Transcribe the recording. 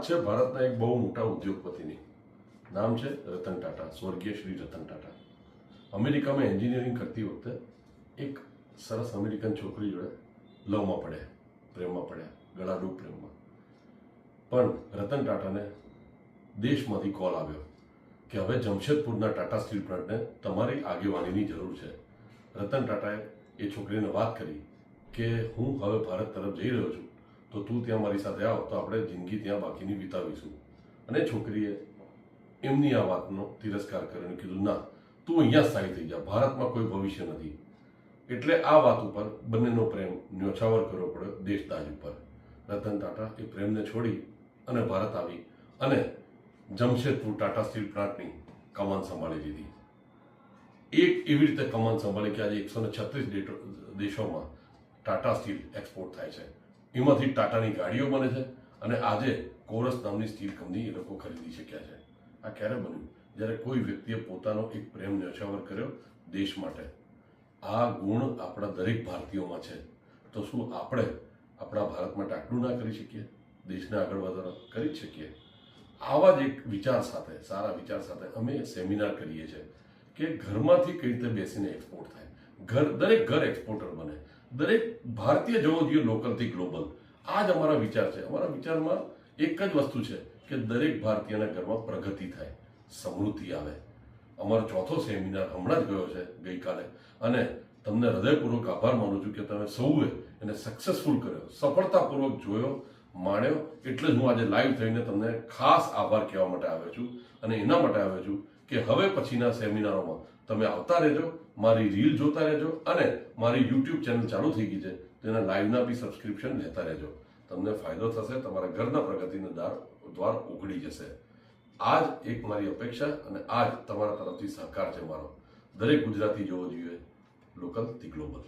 છે ભારતના એક બહુ મોટા ઉદ્યોગપતિની નામ છે રતન ટાટા, સ્વર્ગીય શ્રી રતન ટાટા. અમેરિકામાં એન્જિનિયરિંગ કરતી વખતે એક સરસ અમેરિકન છોકરી જોડે લવમાં પડ્યા, પ્રેમમાં પડ્યા, ગળાડૂબ પ્રેમમાં. પણ રતન ટાટાને દેશમાંથી કોલ આવ્યો કે હવે જમશેદપુરના ટાટા સ્ટીલ પ્લાન્ટને તમારી આગેવાનીની જરૂર છે. રતન ટાટાએ એ છોકરીને વાત કરી કે હું હવે ભારત તરફ જઈ રહ્યો છું, તો તું ત્યાં મારી સાથે આવ તો આપણે જિંદગી ત્યાં બાકીની વિતાવીશું. અને છોકરીએ એમની આ વાતનો તિરસ્કાર કર્યો, કીધું ના, તું અહીંયા સ્થાયી થઈ જા, ભારતમાં કોઈ ભવિષ્ય નથી. એટલે આ વાત ઉપર બંનેનો પ્રેમ ન્યોછાવર કરવો પડ્યો દેશદાજ ઉપર. રતન ટાટા એ પ્રેમને છોડી અને ભારત આવી અને જમશેદપુર ટાટા સ્ટીલ પ્લાન્ટની કમાન સંભાળી લીધી. એક એવી રીતે કમાન સંભાળી કે આજે 136 દેશોમાં ટાટા સ્ટીલ એક્સપોર્ટ થાય છે. એમાંથી ટાટાની ગાડીઓ બને છે અને આજે કોરસ નામની સ્ટીલ કંપની એ લોકો ખરીદી શક્યા છે. આ ક્યારે બન્યું? જ્યારે કોઈ વ્યક્તિએ પોતાનો એક પ્રેમ ન્યોછાવર કર્યો દેશ માટે. આ ગુણ આપણા દરેક ભારતીયોમાં છે. તો શું આપણે આપણા ભારત માટે આટલું ના કરી શકીએ? દેશને આગળ વધારવા કરી જ શકીએ. આવા જ એક વિચાર સાથે, સારા વિચાર સાથે અમે સેમિનાર કરીએ છીએ કે ઘરમાંથી કઈ રીતે બેસીને એક્સપોર્ટ થાય, દરેક ઘર એક્સપોર્ટર બને, દરેક ભારતીય જવો જોઈએ લોકલથી ગ્લોબલ. આ જ અમારા વિચાર છે. અમારા વિચારમાં એક જ વસ્તુ છે કે દરેક ભારતીયના ઘરમાં પ્રગતિ થાય, સમૃદ્ધિ આવે. અમારો ચોથો સેમિનાર હમણાં જ ગયો છે ગઈકાલે, અને તમને હૃદયપૂર્વક આભાર માનું છું કે તમે સૌએ એને સક્સેસફુલ કર્યો, સફળતાપૂર્વક જોયો, માણ્યો. એટલે જ હું આજે લાઈવ થઈને તમને ખાસ આભાર કહેવા માટે આવ્યો છું. અને એના માટે આવ્યો છું કે હવે પછીના સેમિનારોમાં તમે આવતા રહેજો, મારી રીલ જોતા રહેજો, અને મારી યુટ્યુબ ચેનલ ચાલુ થઈ ગઈ છે તેના લાઈવના બી સબસ્ક્રિપ્શન લેતા રહેજો. તમને ફાયદો થશે, તમારા ઘરના પ્રગતિનો દ્વાર ઉઘડી જશે. આ જ એક મારી અપેક્ષા અને આ જ તમારા તરફથી સહકાર છે મારો. દરેક ગુજરાતી જોવો જોઈએ લોકલ થી ગ્લોબલ.